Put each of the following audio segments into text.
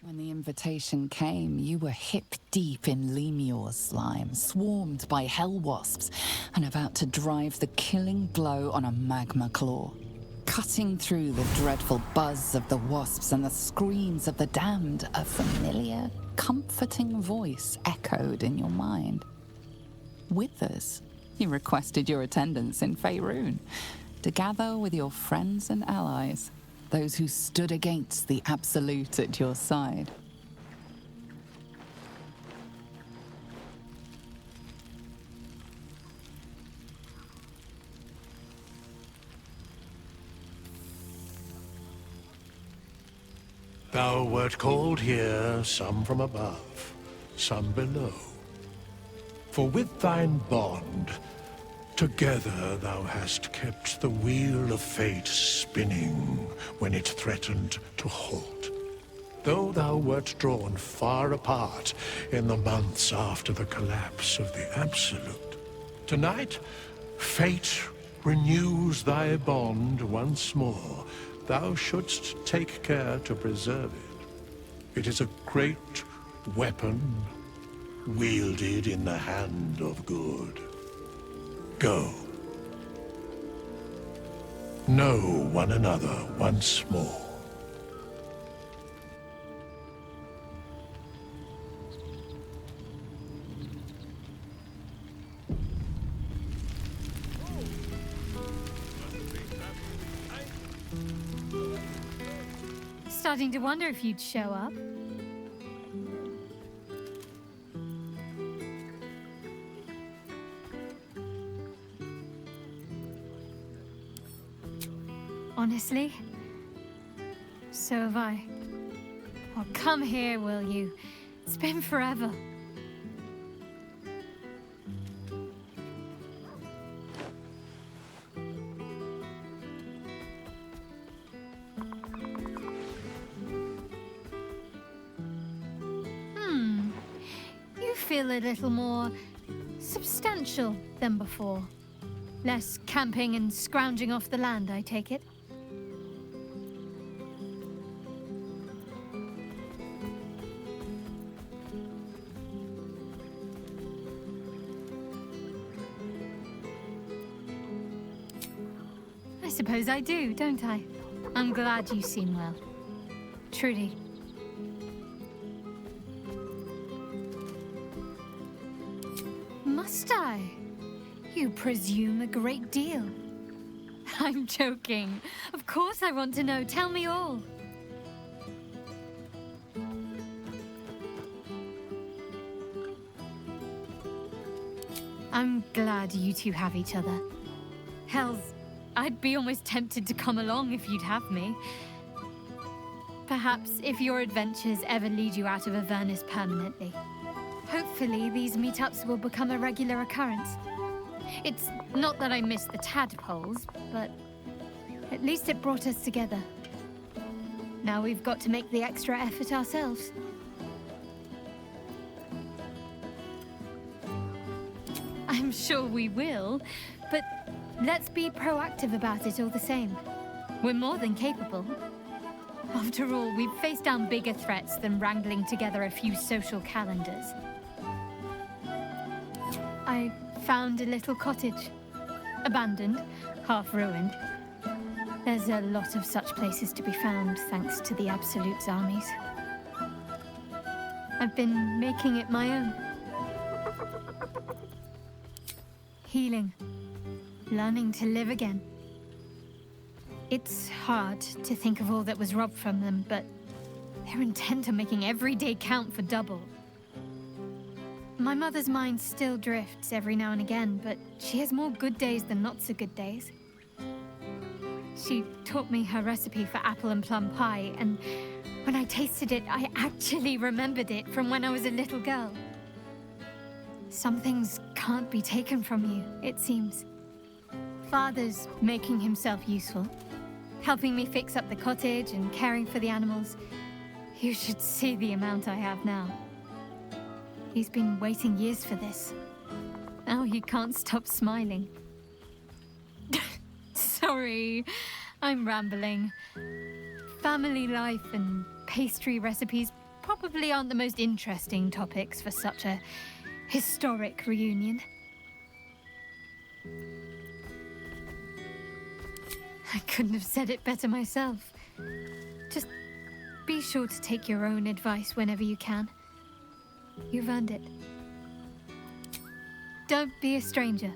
When the invitation came, you were hip-deep in Lemur's slime, swarmed by hell wasps, and about to drive the killing blow on a magma claw. Cutting through the dreadful buzz of the wasps and the screams of the damned, a familiar, comforting voice echoed in your mind. Withers, he requested your attendance in Faerun, to gather with your friends and allies, those who stood against the Absolute at your side. Thou wert called here, some from above, some below. For with thine bond, together thou hast kept the wheel of fate spinning when it threatened to halt. Though thou wert drawn far apart in the months after the collapse of the Absolute, tonight, fate renews thy bond once more. Thou shouldst take care to preserve it. It is a great weapon, wielded in the hand of good. Go. Know one another once more. Starting to wonder if you'd show up. Honestly, so have I. Oh, come here, will you? It's been forever. You feel a little more substantial than before. Less camping and scrounging off the land, I take it. I suppose I do, don't I? I'm glad you seem well. Truly. Must I? You presume a great deal. I'm joking. Of course I want to know. Tell me all. I'm glad you two have each other. Hells, I'd be almost tempted to come along if you'd have me. Perhaps if your adventures ever lead you out of Avernus permanently. Hopefully these meetups will become a regular occurrence. It's not that I miss the tadpoles, but at least it brought us together. Now we've got to make the extra effort ourselves. I'm sure we will, but let's be proactive about it all the same. We're more than capable. After all, we've faced down bigger threats than wrangling together a few social calendars. I found a little cottage. Abandoned, half ruined. There's a lot of such places to be found, thanks to the Absolute's armies. I've been making it my own. Healing. Learning to live again. It's hard to think of all that was robbed from them, but they're intent on making every day count for double. My mother's mind still drifts every now and again, but she has more good days than not so good days. She taught me her recipe for apple and plum pie, and when I tasted it, I actually remembered it from when I was a little girl. Some things can't be taken from you, it seems. Father's making himself useful, helping me fix up the cottage and caring for the animals. You should see the amount I have now. He's been waiting years for this. Now he can't stop smiling. Sorry, I'm rambling. Family life and pastry recipes probably aren't the most interesting topics for such a historic reunion. I couldn't have said it better myself. Just be sure to take your own advice whenever you can. You've earned it. Don't be a stranger.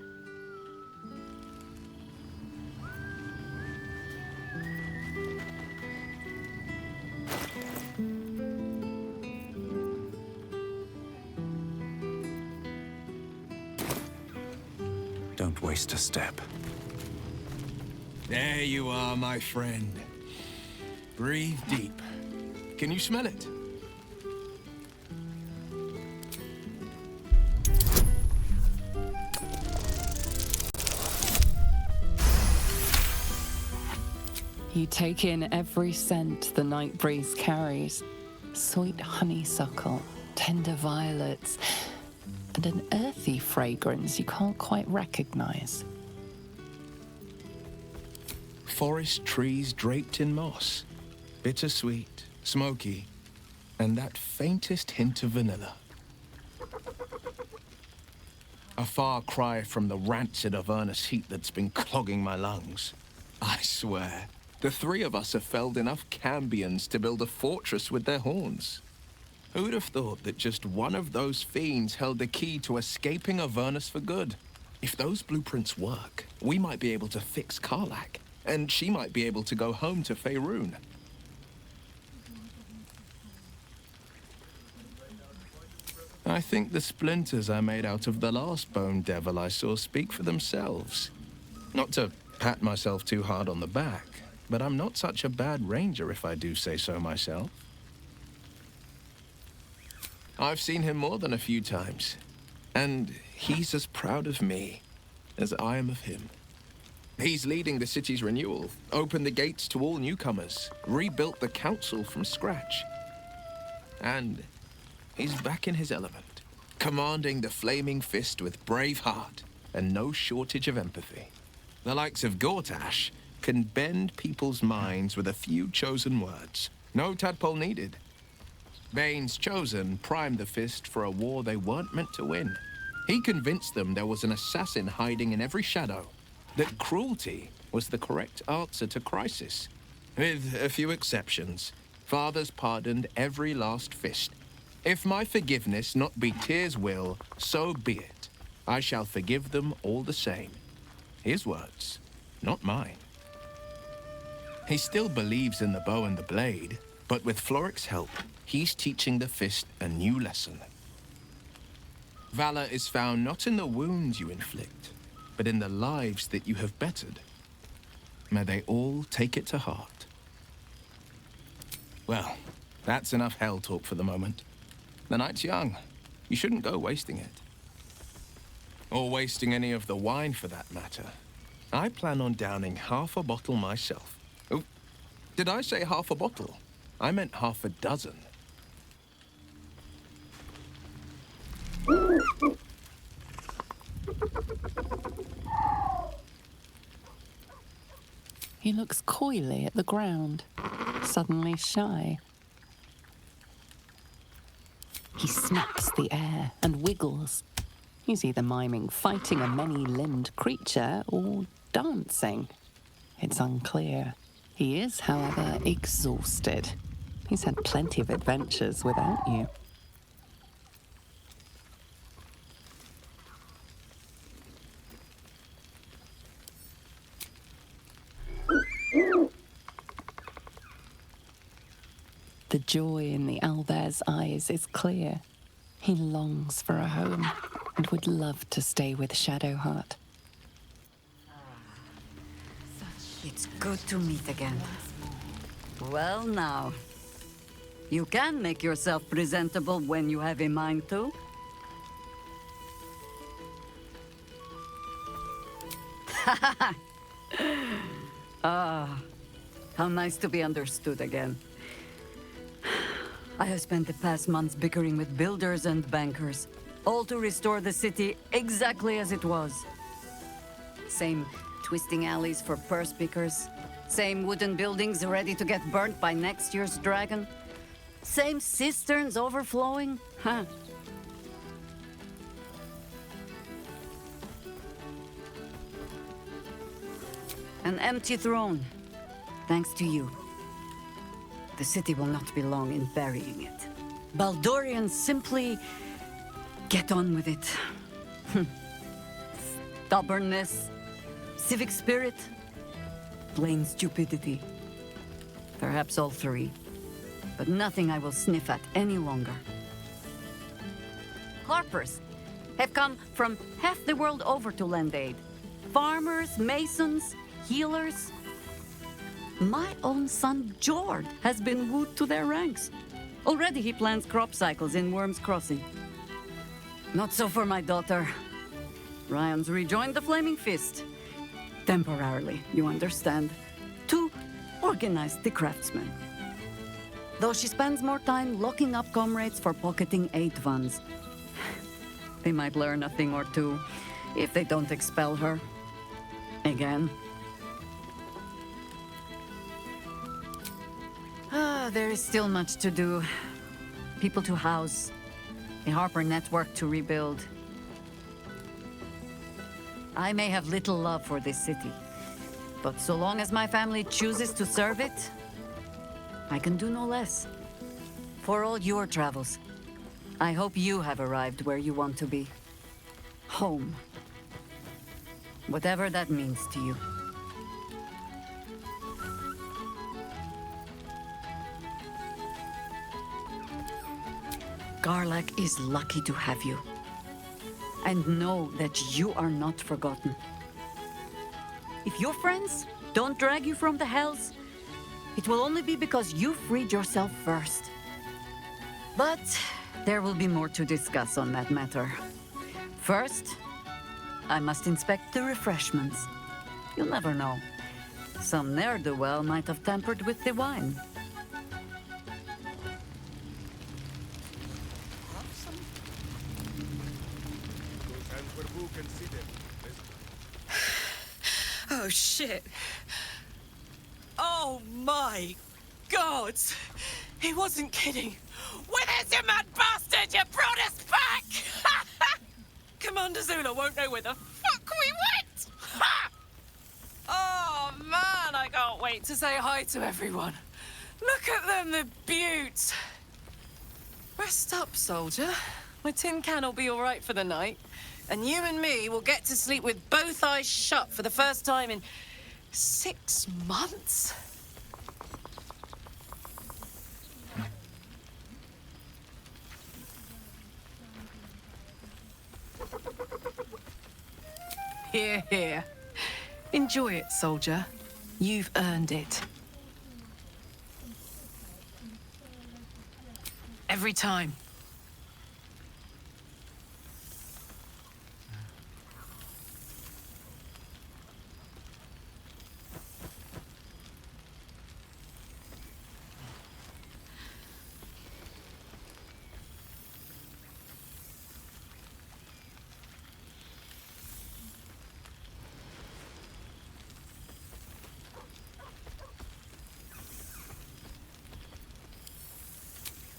Don't waste a step. There you are, my friend. Breathe deep. Can you smell it? You take in every scent the night breeze carries. Sweet honeysuckle, tender violets, and an earthy fragrance you can't quite recognize. Forest trees draped in moss. Bittersweet, smoky, and that faintest hint of vanilla. A far cry from the rancid Avernus heat that's been clogging my lungs. I swear, the three of us have felled enough cambions to build a fortress with their horns. Who'd have thought that just one of those fiends held the key to escaping Avernus for good? If those blueprints work, we might be able to fix Karlach, and she might be able to go home to Faerun. I think the splinters I made out of the last bone devil I saw speak for themselves. Not to pat myself too hard on the back, but I'm not such a bad ranger if I do say so myself. I've seen him more than a few times, and he's as proud of me as I am of him. He's leading the city's renewal, opened the gates to all newcomers, rebuilt the council from scratch. And he's back in his element, commanding the Flaming Fist with brave heart and no shortage of empathy. The likes of Gortash can bend people's minds with a few chosen words. No tadpole needed. Bane's Chosen primed the Fist for a war they weren't meant to win. He convinced them there was an assassin hiding in every shadow, that cruelty was the correct answer to crisis. With a few exceptions, fathers pardoned every last Fist. If my forgiveness not be Tyr's will, so be it. I shall forgive them all the same. His words, not mine. He still believes in the bow and the blade, but with Floric's help, he's teaching the Fist a new lesson. Valor is found not in the wounds you inflict, but in the lives that you have bettered. May they all take it to heart. Well, that's enough hell talk for the moment. The night's young. You shouldn't go wasting it. Or wasting any of the wine for that matter. I plan on downing half a bottle myself. Oh, did I say half a bottle? I meant half a dozen. He looks coyly at the ground, suddenly shy. He snaps the air and wiggles. He's either miming fighting a many-limbed creature or dancing. It's unclear. He is, however, exhausted. He's had plenty of adventures without you. The joy in the owlbear's eyes is clear. He longs for a home and would love to stay with Shadowheart. It's good to meet again. Well now, you can make yourself presentable when you have a mind to. Ah, how nice to be understood again. I have spent the past months bickering with builders and bankers, all to restore the city exactly as it was. Same twisting alleys for purse pickers, same wooden buildings ready to get burnt by next year's dragon. Same cisterns overflowing? Huh. An empty throne. Thanks to you. The city will not be long in burying it. Baldurians simply get on with it. Stubbornness, civic spirit, plain stupidity. Perhaps all three. But nothing I will sniff at any longer. Harpers have come from half the world over to lend aid. Farmers, masons, healers. My own son, Jord, has been wooed to their ranks. Already he plans crop cycles in Worm's Crossing. Not so for my daughter. Ryan's rejoined the Flaming Fist. Temporarily, you understand. To organize the craftsmen. Though she spends more time locking up comrades for pocketing aid funds. They might learn a thing or two if they don't expel her. Again. There is still much to do. People to house. A Harper network to rebuild. I may have little love for this city, but so long as my family chooses to serve it, I can do no less. For all your travels, I hope you have arrived where you want to be. Home. Whatever that means to you. Karlach is lucky to have you. And know that you are not forgotten. If your friends don't drag you from the hells, it will only be because you freed yourself first. But there will be more to discuss on that matter. First, I must inspect the refreshments. You'll never know. Some ne'er-do-well might have tampered with the wine. Oh, shit. Oh, my God. He wasn't kidding. Where's your mad bastard? You brought us back! Commander Zula won't know where the fuck we went! Ha! Oh, man, I can't wait to say hi to everyone. Look at them, the beauts. Rest up, soldier. My tin can will be all right for the night. And you and me will get to sleep with both eyes shut for the first time in 6 months. Here, here. Enjoy it, soldier. You've earned it. Every time.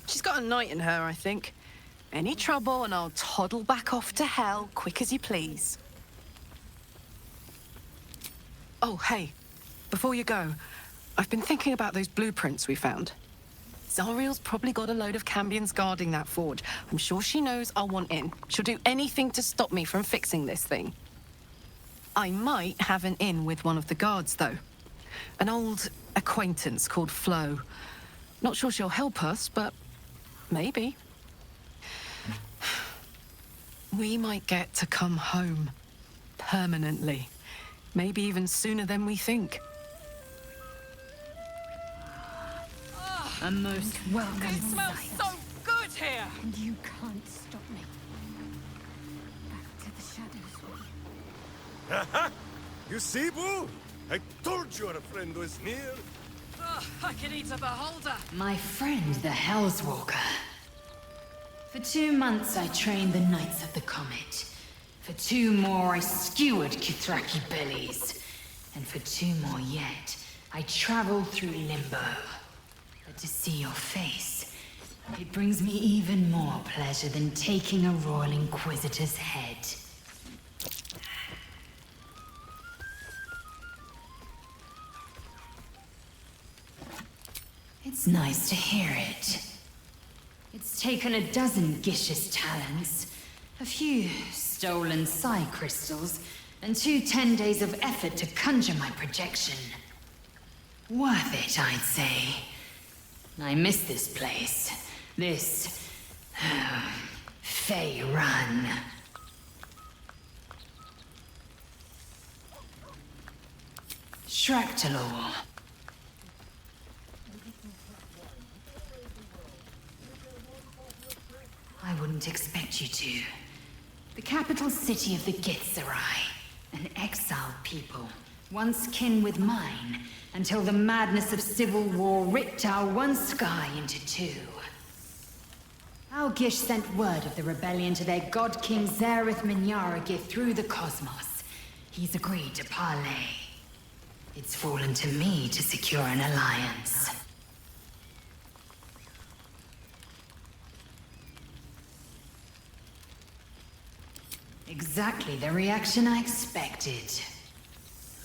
She's got a knight in her, I think. Any trouble and I'll toddle back off to hell quick as you please. Oh, hey. Before you go, I've been thinking about those blueprints we found. Zariel's probably got a load of Cambions guarding that forge. I'm sure she knows I'll want in. She'll do anything to stop me from fixing this thing. I might have an in with one of the guards, though. An old acquaintance called Flo. Not sure she'll help us, but maybe. We might get to come home. Permanently. Maybe even sooner than we think. A most welcome It smells sight. so good here! And you can't stop me. Back to the shadows. You see, Boo? I told you our friend was near. I can eat a beholder! My friend, the Hellswalker. For 2 months I trained the Knights of the Comet. For 2 more I skewered Kithraki bellies. And for 2 more yet, I traveled through Limbo. But to see your face, It brings me even more pleasure than taking a Royal Inquisitor's head. It's nice to hear it. It's taken a dozen Gish's talents, a few stolen psi crystals, and 2 10 days of effort to conjure my projection. Worth it, I'd say. I miss this place. This... Fey Run. Shractalor. I wouldn't expect you to. The capital city of the Githzerai, an exiled people, once kin with mine, until the madness of civil war ripped our one sky into 2. Our Gish sent word of the rebellion to their god king Zareth Minyaragith through the cosmos. He's agreed to parley. It's fallen to me to secure an alliance. Exactly the reaction I expected.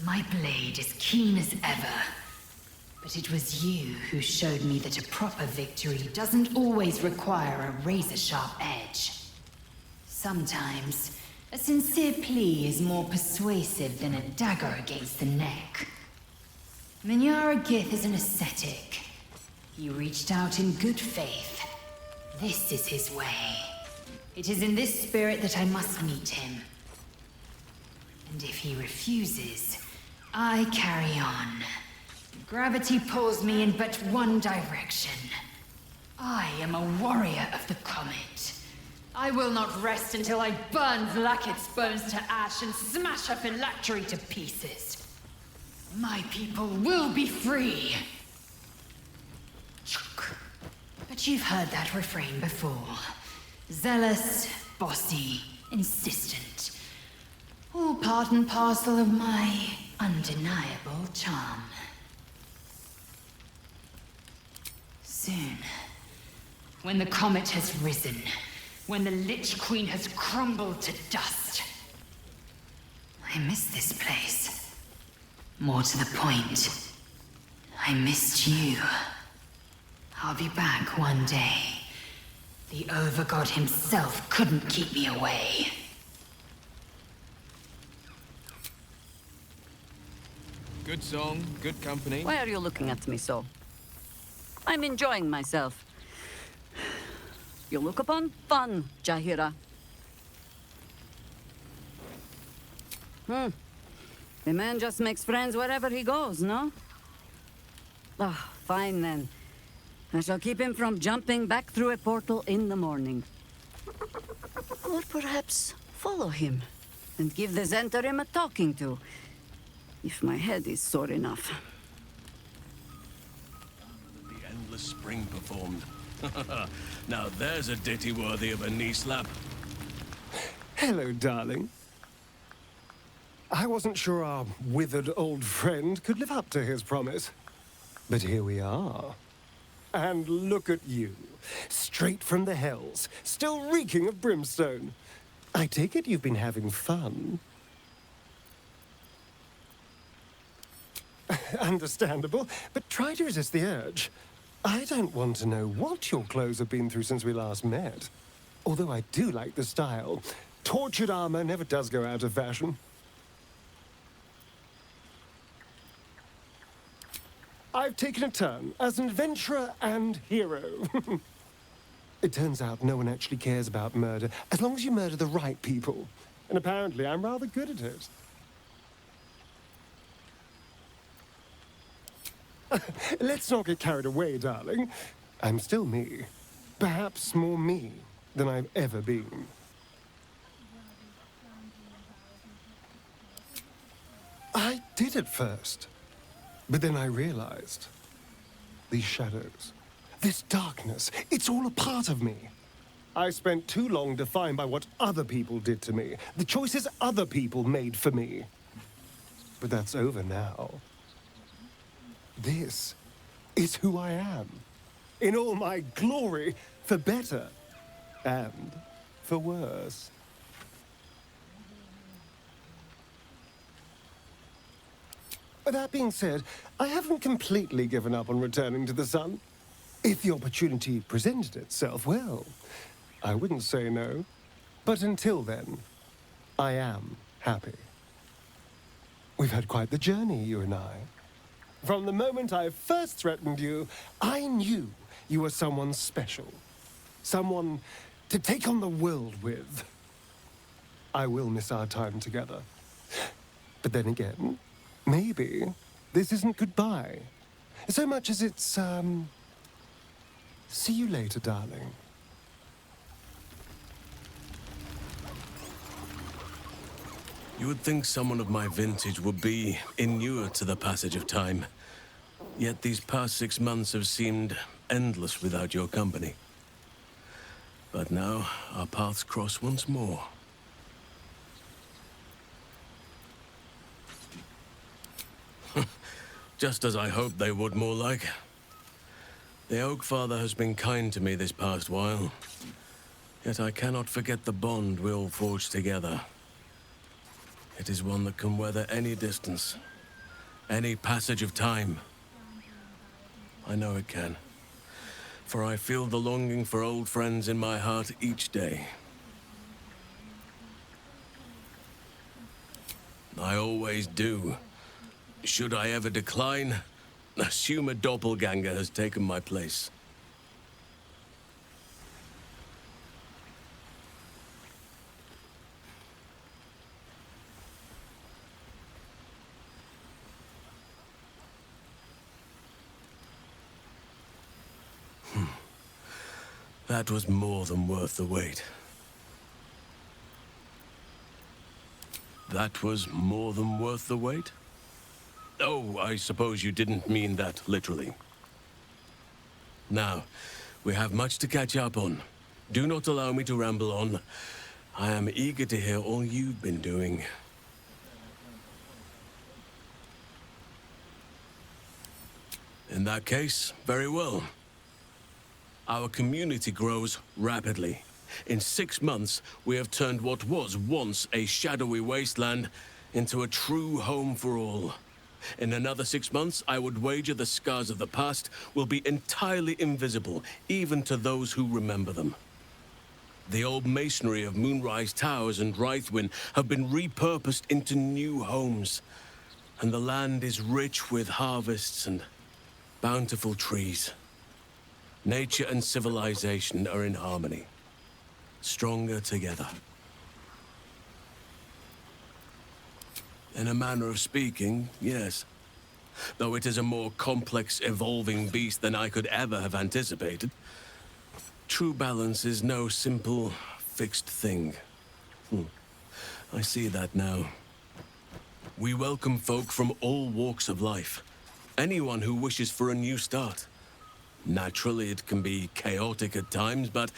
My blade is keen as ever. But it was you who showed me that a proper victory doesn't always require a razor-sharp edge. Sometimes, a sincere plea is more persuasive than a dagger against the neck. Minyaragith is an ascetic. He reached out in good faith. This is his way. It is in this spirit that I must meet him. And if he refuses, I carry on. Gravity pulls me in but one direction. I am a warrior of the comet. I will not rest until I burn Vlaakith's bones to ash and smash her phylactery to pieces. My people will be free. But you've heard that refrain before. Zealous, bossy, insistent. All part and parcel of my undeniable charm. Soon, when the comet has risen, when the Lich Queen has crumbled to dust, I miss this place. More to the point, I missed you. I'll be back one day. The Overgod himself couldn't keep me away. Good song, good company. Why are you looking at me so? I'm enjoying myself. You look upon fun, Jaheira. The man just makes friends wherever he goes, no? Ah, fine then. I shall keep him from jumping back through a portal in the morning. Or perhaps follow him and give the Zentarim a talking to, if my head is sore enough. The endless spring performed. Now there's a ditty worthy of a knee slap. Hello, darling. I wasn't sure our withered old friend could live up to his promise. But here we are. And look at you, straight from the hells, still reeking of brimstone. I take it you've been having fun. Understandable, but try to resist the urge. I don't want to know what your clothes have been through since we last met. Although I do like the style. Tortured armor never does go out of fashion. I've taken a turn as an adventurer and hero. It turns out no one actually cares about murder, as long as you murder the right people. And apparently I'm rather good at it. Let's not get carried away, darling. I'm still me. Perhaps more me than I've ever been. I did at first. But then I realized, these shadows, this darkness, it's all a part of me. I spent too long defined by what other people did to me, the choices other people made for me. But that's over now. This is who I am. in all my glory, for better and for worse. That being said, I haven't completely given up on returning to the sun. If the opportunity presented itself, well, I wouldn't say no. But until then, I am happy. We've had quite the journey, you and I. From the moment I first threatened you, I knew you were someone special. Someone to take on the world with. I will miss our time together. But then again, maybe this isn't goodbye. So much as it's, see you later, darling. You would think someone of my vintage would be inured to the passage of time. Yet these past 6 months have seemed endless without your company. But now, our paths cross once more. Just as I hoped they would, more like. The Oak Father has been kind to me this past while. Yet I cannot forget the bond we all forged together. It is one that can weather any distance, any passage of time. I know it can, for I feel the longing for old friends in my heart each day. I always do. Should I ever decline, assume a doppelganger has taken my place. That was more than worth the wait. That was more than worth the wait? Oh, I suppose you didn't mean that literally. Now, we have much to catch up on. Do not allow me to ramble on. I am eager to hear all you've been doing. In that case, very well. Our community grows rapidly. In 6 months, we have turned what was once a shadowy wasteland into a true home for all. In another 6 months, I would wager the scars of the past will be entirely invisible, even to those who remember them. The old masonry of Moonrise Towers and Rythwin have been repurposed into new homes, and the land is rich with harvests and bountiful trees. Nature and civilization are in harmony, stronger together. In a manner of speaking, yes. Though it is a more complex, evolving beast than I could ever have anticipated. True balance is no simple, fixed thing. I see that now. We welcome folk from all walks of life. Anyone who wishes for a new start. Naturally, it can be chaotic at times, but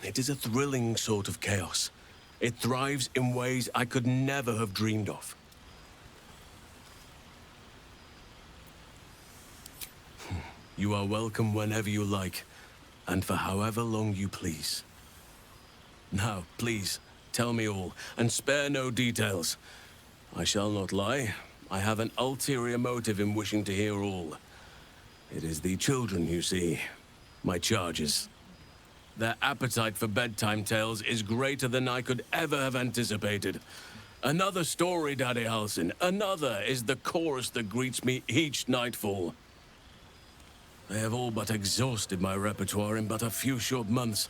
it is a thrilling sort of chaos. It thrives in ways I could never have dreamed of. You are welcome whenever you like, and for however long you please. Now, please, tell me all, and spare no details. I shall not lie. I have an ulterior motive in wishing to hear all. It is the children, you see, my charges. Their appetite for bedtime tales is greater than I could ever have anticipated. Another story, Daddy Halsin. Another is the chorus that greets me each nightfall. They have all but exhausted my repertoire in but a few short months.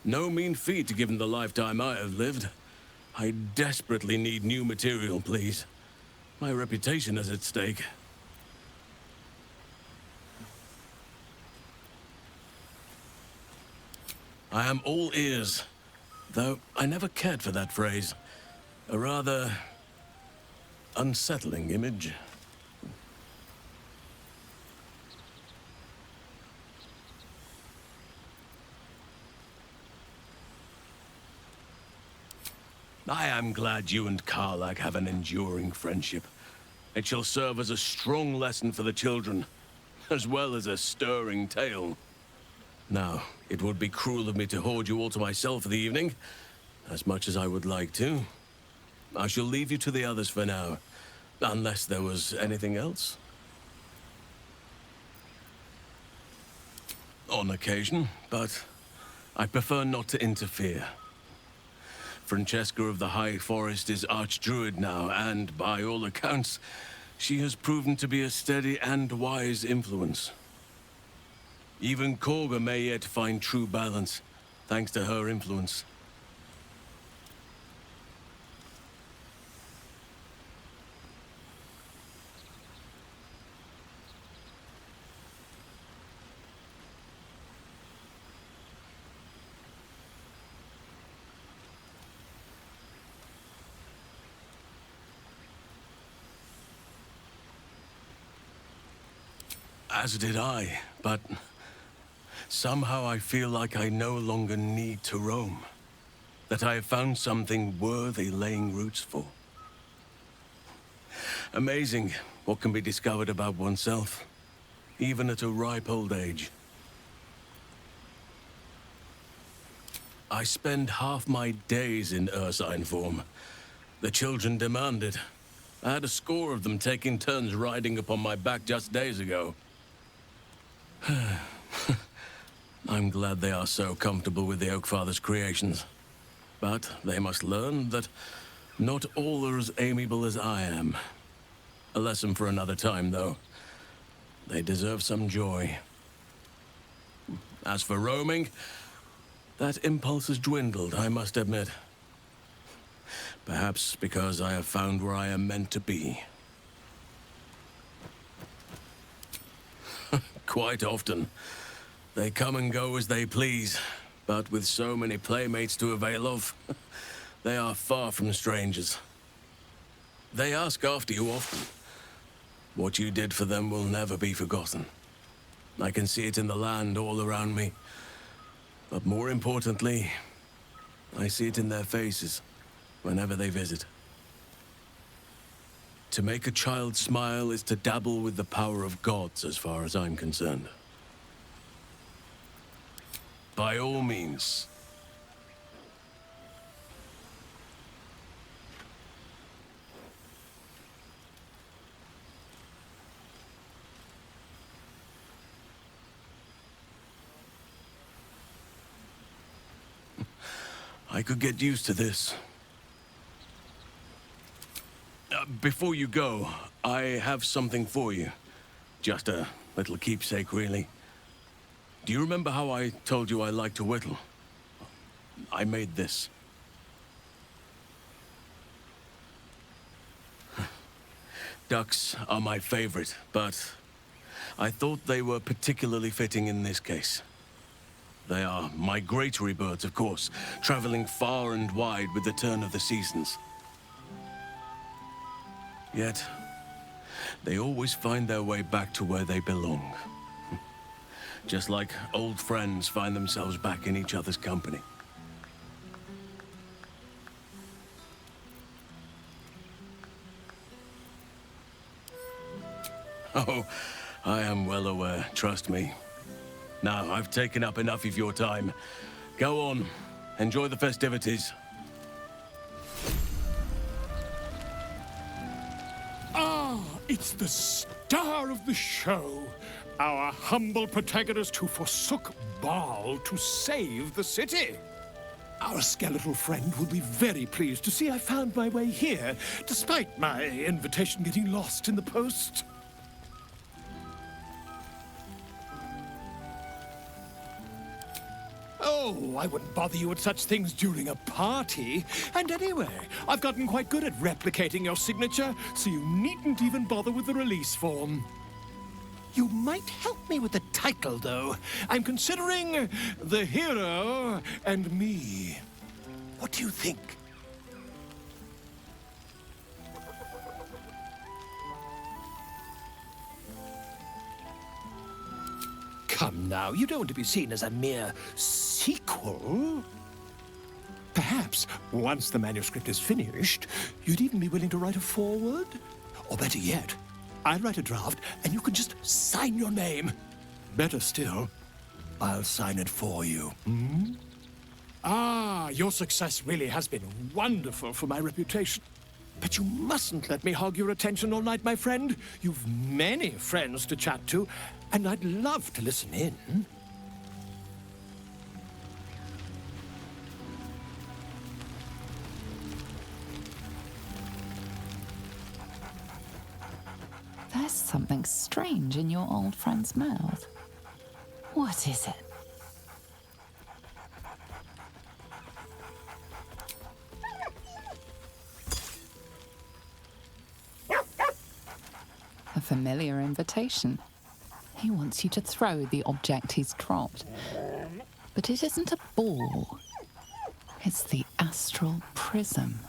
No mean feat given the lifetime I have lived. I desperately need new material, please. My reputation is at stake. I am all ears, though I never cared for that phrase. A rather unsettling image. I am glad you and Karlach have an enduring friendship. It shall serve as a strong lesson for the children, as well as a stirring tale. Now, it would be cruel of me to hoard you all to myself for the evening, as much as I would like to. I shall leave you to the others for now, unless there was anything else. On occasion, but I prefer not to interfere. Francesca of the High Forest is Archdruid now, and by all accounts, she has proven to be a steady and wise influence. Even Korga may yet find true balance, thanks to her influence. As did I, but somehow I feel like I no longer need to roam. That I have found something worthy laying roots for. Amazing what can be discovered about oneself, even at a ripe old age. I spend half my days in ursine form. The children demanded. I had a score of them taking turns riding upon my back just days ago. I'm glad they are so comfortable with the Oakfather's creations. But they must learn that not all are as amiable as I am. A lesson for another time, though. They deserve some joy. As for roaming, that impulse has dwindled, I must admit. Perhaps because I have found where I am meant to be. Quite often. They come and go as they please, but with so many playmates to avail of, they are far from strangers. They ask after you often. What you did for them will never be forgotten. I can see it in the land all around me. But more importantly, I see it in their faces whenever they visit. To make a child smile is to dabble with the power of gods, as far as I'm concerned. By all means. I could get used to this. Before you go, I have something for you. Just a little keepsake, really. Do you remember how I told you I like to whittle? I made this. Ducks are my favorite, but I thought they were particularly fitting in this case. They are migratory birds, of course, traveling far and wide with the turn of the seasons. Yet, they always find their way back to where they belong. Just like old friends find themselves back in each other's company. Oh, I am well aware, trust me. Now, I've taken up enough of your time. Go on, enjoy the festivities. It's the star of the show, our humble protagonist who forsook Baal to save the city. Our skeletal friend will be very pleased to see I found my way here, despite my invitation getting lost in the post. Oh, I wouldn't bother you with such things during a party. And anyway, I've gotten quite good at replicating your signature, so you needn't even bother with the release form. You might help me with the title, though. I'm considering The Hero and Me. What do you think? Come now, you don't want to be seen as a mere sequel. Perhaps, once the manuscript is finished, you'd even be willing to write a foreword? Or better yet, I'll write a draft and you can just sign your name. Better still, I'll sign it for you. Hmm? Ah, your success really has been wonderful for my reputation. But you mustn't let me hog your attention all night, my friend. You've many friends to chat to, and I'd love to listen in. There's something strange in your old friend's mouth. What is it? A familiar invitation. He wants you to throw the object he's dropped. But it isn't a ball. It's the astral prism.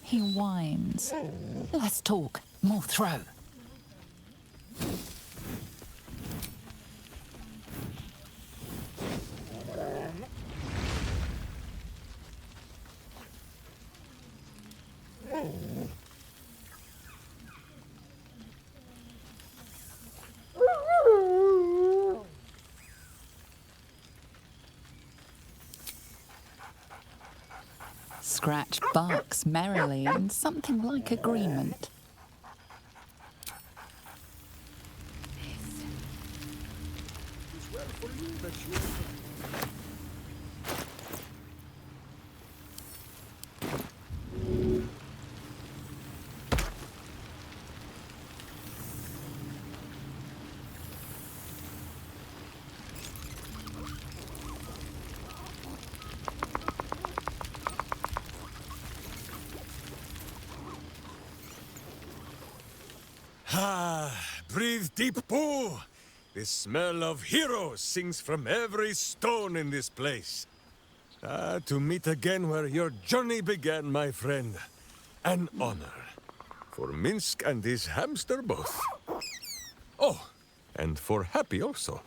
He whines. Let's talk. More throw. Scratch barks merrily in something like agreement. Breathe deep, Boo! The smell of heroes sings from every stone in this place. To meet again where your journey began, my friend. An honor. For Minsk and his hamster both. Oh, and for Happy also.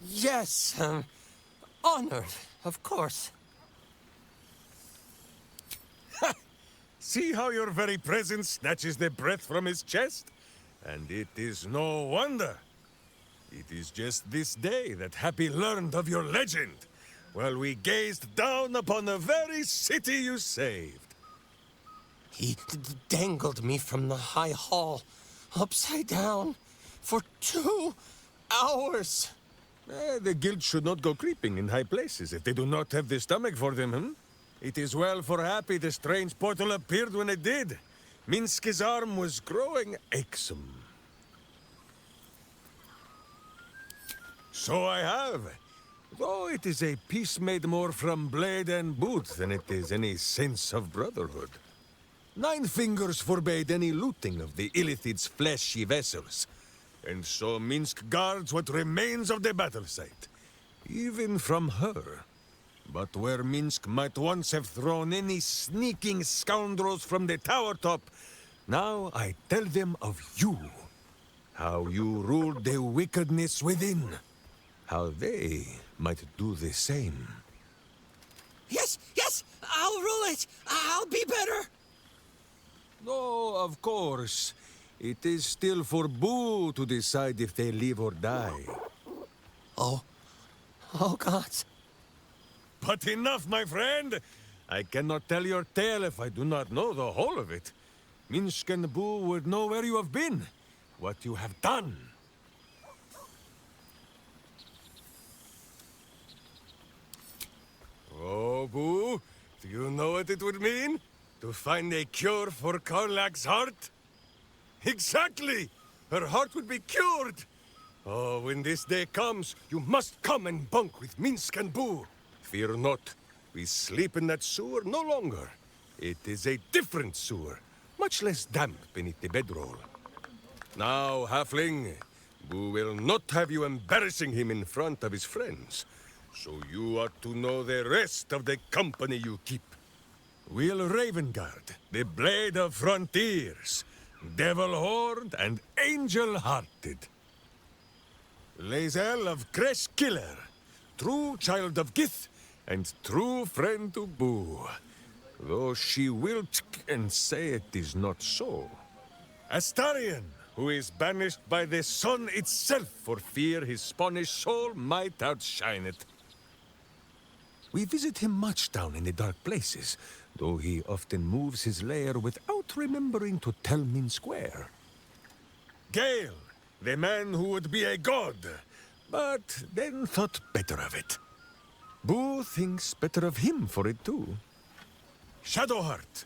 Yes. Honored, of course. See how your very presence snatches the breath from his chest? And it is no wonder. It is just this day that Happy learned of your legend, while we gazed down upon the very city you saved. He dangled me from the high hall, upside down, for 2 hours. The guild should not go creeping in high places if they do not have the stomach for them, hmm? It is well for Happy the strange portal appeared when it did. Minsk's arm was growing achesome. So I have. Though it is a peace made more from blade and boot than it is any sense of brotherhood. 9 fingers forbade any looting of the Illithid's fleshy vessels. And so Minsk guards what remains of the battle site. Even from her. But where Minsk might once have thrown any sneaking scoundrels from the tower top, now I tell them of you. How you ruled the wickedness within. How they might do the same. Yes, I'll rule it. I'll be better. No, of course. It is still for Boo to decide if they live or die. Oh, gods. But enough, my friend! I cannot tell your tale if I do not know the whole of it. Minsk and Boo would know where you have been, what you have done. Oh, Boo, do you know what it would mean? To find a cure for Karlach's heart? Exactly! Her heart would be cured! Oh, when this day comes, you must come and bunk with Minsk and Boo. Fear not. We sleep in that sewer no longer. It is a different sewer, much less damp beneath the bedroll. Now, Halfling, Boo will not have you embarrassing him in front of his friends. So you ought to know the rest of the company you keep. Wyll Ravengard, the Blade of Frontiers, Devil-Horned and Angel-Hearted. Lae'zel of Creshkiller, true child of Gith, and true friend to Boo. Though she will and say it is not so. Astarion, who is banished by the sun itself for fear his Spanish soul might outshine it. We visit him much down in the dark places, though he often moves his lair without remembering to tell Min Square. Gale, the man who would be a god, but then thought better of it. Boo thinks better of him for it too. Shadowheart,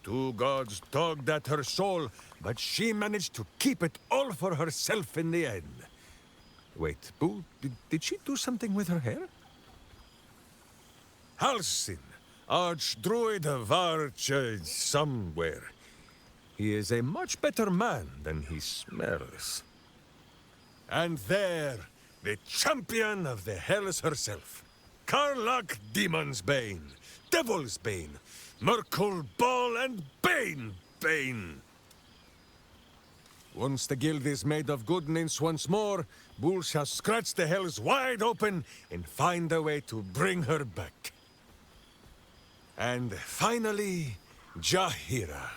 two gods dogged at her soul, but she managed to keep it all for herself in the end. Wait, Boo, did she do something with her hair? Halsin, Archdruid of somewhere. He is a much better man than he smells. And there, the champion of the Hells herself. Karlach Demon's Bane, Devil's Bane, Merkul Ball and Bane. Once the guild is made of goodness once more, Bull shall scratch the Hells wide open and find a way to bring her back. And finally, Jaheira.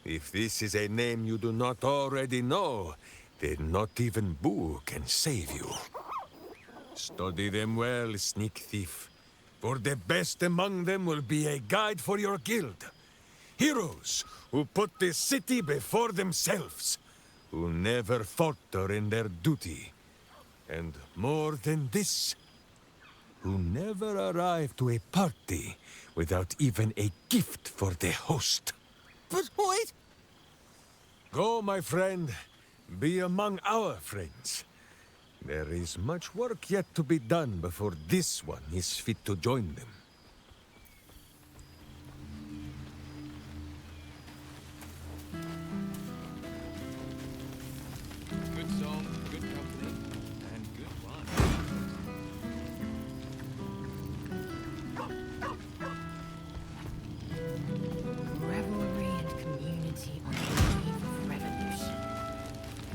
If this is a name you do not already know, then not even Boo can save you. Study them well, sneak thief, for the best among them will be a guide for your guild. Heroes who put the city before themselves, who never falter in their duty. And more than this, who never arrive to a party without even a gift for the host. But wait! Go, my friend. Be among our friends. There is much work yet to be done before this one is fit to join them. Good song, good company, and good wine. Revelry and community on the eve of revolution.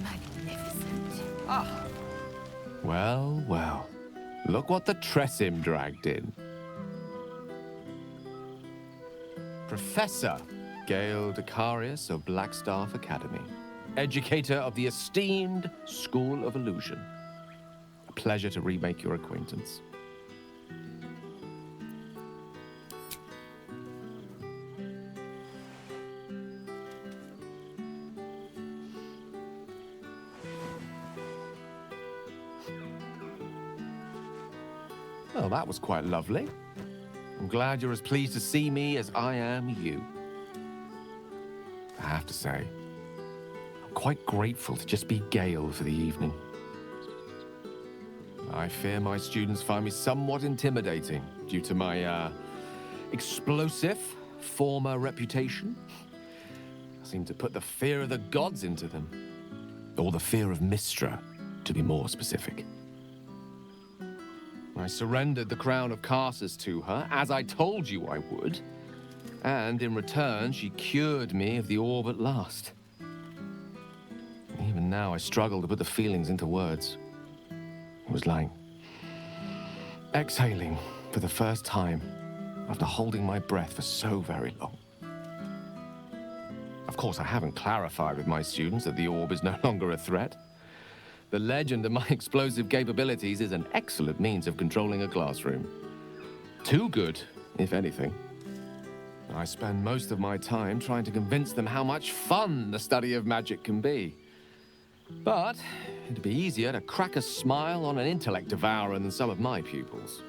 Magnificent. Ah. Well, well. Look what the Tressim dragged in. Professor Gale Decarius of Blackstaff Academy. Educator of the esteemed School of Illusion. A pleasure to remake your acquaintance. Well, that was quite lovely. I'm glad you're as pleased to see me as I am you. I have to say, I'm quite grateful to just be Gale for the evening. I fear my students find me somewhat intimidating due to my, explosive former reputation. I seem to put the fear of the gods into them. Or the fear of Mystra, to be more specific. I surrendered the crown of Karsus to her, as I told you I would. And in return, she cured me of the orb at last. Even now, I struggle to put the feelings into words. It was like exhaling for the first time after holding my breath for so very long. Of course, I haven't clarified with my students that the orb is no longer a threat. The legend of my explosive capabilities is an excellent means of controlling a classroom. Too good, if anything. I spend most of my time trying to convince them how much fun the study of magic can be. But it'd be easier to crack a smile on an intellect devourer than some of my pupils.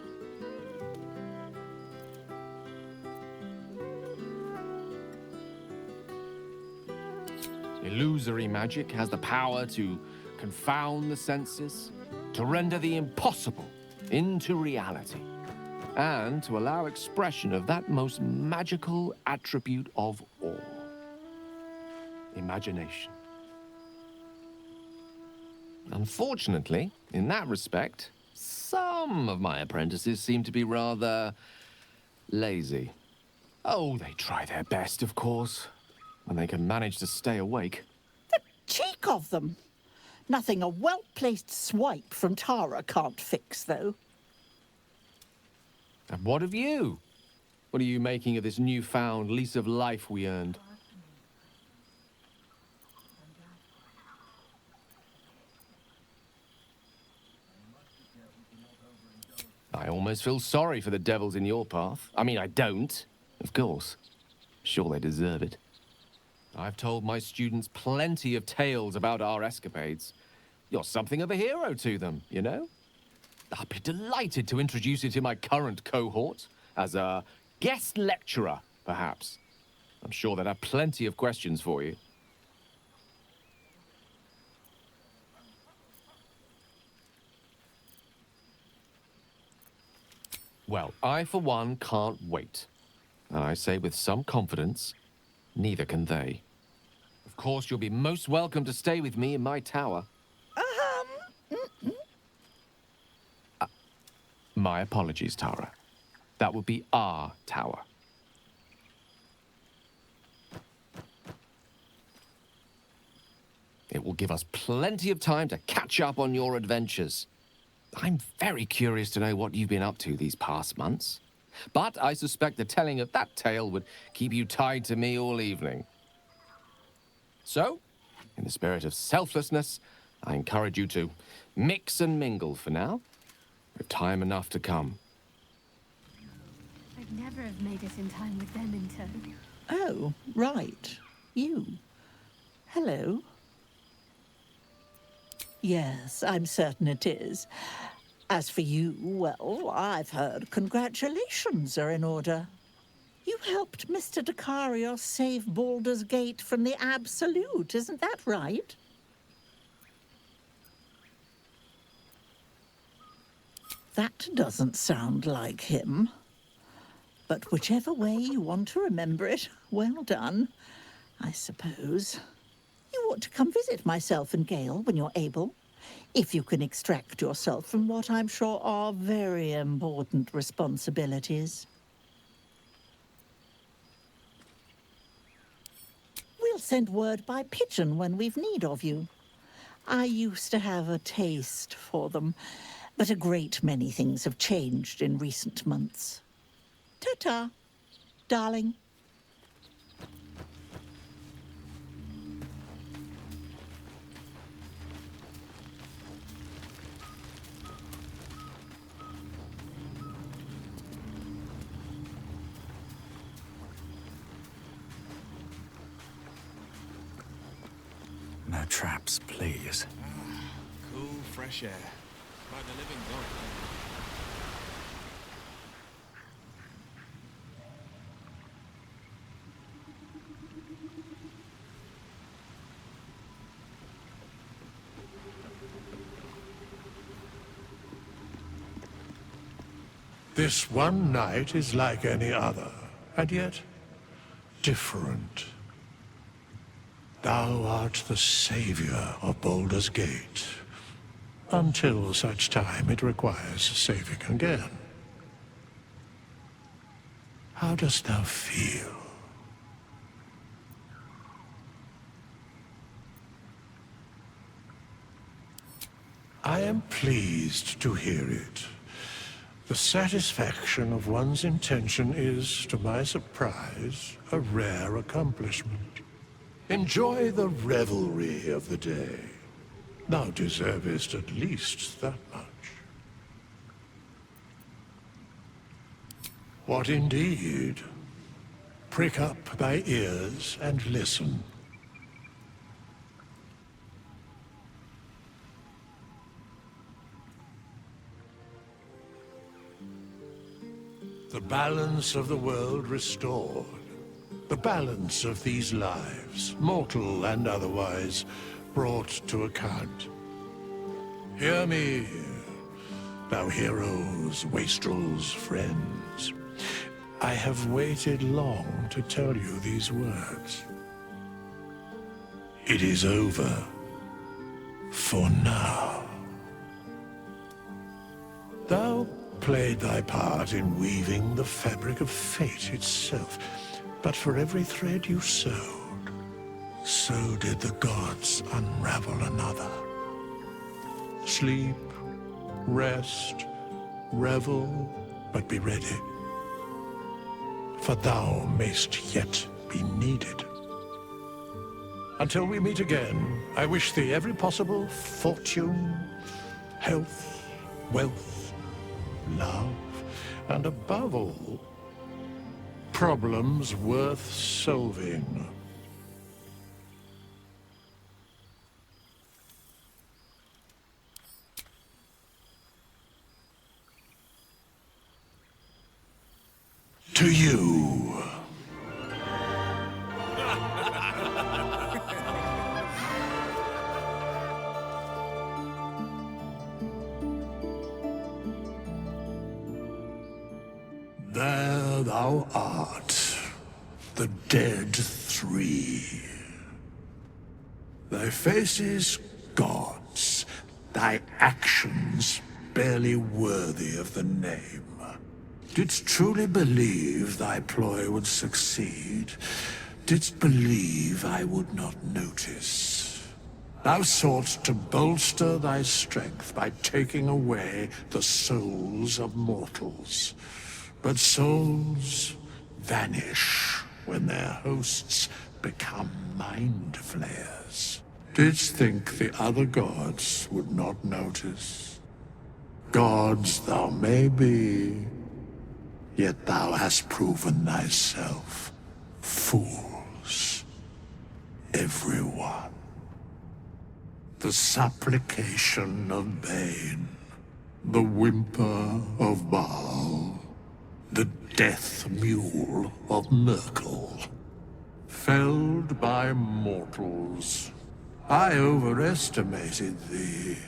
Illusory magic has the power to confound the senses, to render the impossible into reality, and to allow expression of that most magical attribute of all, imagination. Unfortunately, in that respect, some of my apprentices seem to be rather lazy. Oh, they try their best, of course, when they can manage to stay awake. The cheek of them! Nothing a well-placed swipe from Tara can't fix, though. And what of you? What are you making of this newfound lease of life we earned? I almost feel sorry for the devils in your path. I mean, I don't, of course. Sure, they deserve it. I've told my students plenty of tales about our escapades. You're something of a hero to them, you know? I'd be delighted to introduce you to my current cohort as a guest lecturer, perhaps. I'm sure they'd have plenty of questions for you. Well, I, for one, can't wait. And I say with some confidence, neither can they. Of course, you'll be most welcome to stay with me in my tower. My apologies, Tara. That would be our tower. It will give us plenty of time to catch up on your adventures. I'm very curious to know what you've been up to these past months. But I suspect the telling of that tale would keep you tied to me all evening. So, in the spirit of selflessness, I encourage you to mix and mingle for now, with time enough to come. I'd never have made it in time with them in tow. Oh, right. You. Hello. Yes, I'm certain it is. As for you, well, I've heard congratulations are in order. You helped Mr. Dacarios save Baldur's Gate from the Absolute, isn't that right? That doesn't sound like him. But whichever way you want to remember it, well done, I suppose. You ought to come visit myself and Gale when you're able, if you can extract yourself from what I'm sure are very important responsibilities. We'll send word by pigeon when we've need of you. I used to have a taste for them, but a great many things have changed in recent months. Ta-ta, darling. No traps, please. Cool, fresh air. By the living God. This one night is like any other, and yet different. Thou art the savior of Baldur's Gate, until such time it requires saving again. How dost thou feel? I am pleased to hear it. The satisfaction of one's intention is, to my surprise, a rare accomplishment. Enjoy the revelry of the day. Thou deservest at least that much. What indeed? Prick up thy ears and listen. The balance of the world restored. The balance of these lives, mortal and otherwise, brought to account. Hear me, thou heroes, wastrels, friends. I have waited long to tell you these words. It is over. For now. Thou played thy part in weaving the fabric of fate itself. But for every thread you sewed, so did the gods unravel another. Sleep, rest, revel, but be ready. For thou mayst yet be needed. Until we meet again, I wish thee every possible fortune, health, wealth, love, and above all, problems worth solving. To you. There thou art, the dead three. Thy faces gods, thy actions barely worthy of the name. Didst truly believe thy ploy would succeed? Didst believe I would not notice? Thou soughtst to bolster thy strength by taking away the souls of mortals. But souls vanish when their hosts become mind flayers. Didst think the other gods would not notice? Gods thou may be, yet thou hast proven thyself fools, everyone. The supplication of Bane, the whimper of Baal, the death mule of Merkel, felled by mortals. I overestimated thee.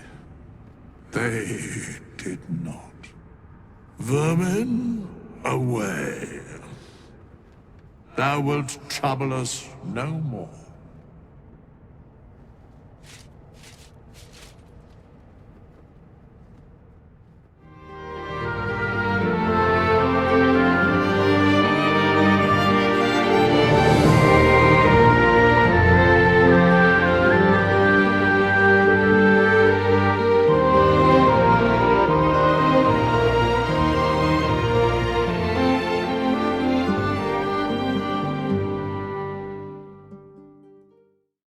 They did not. Vermin, away. Thou wilt trouble us no more.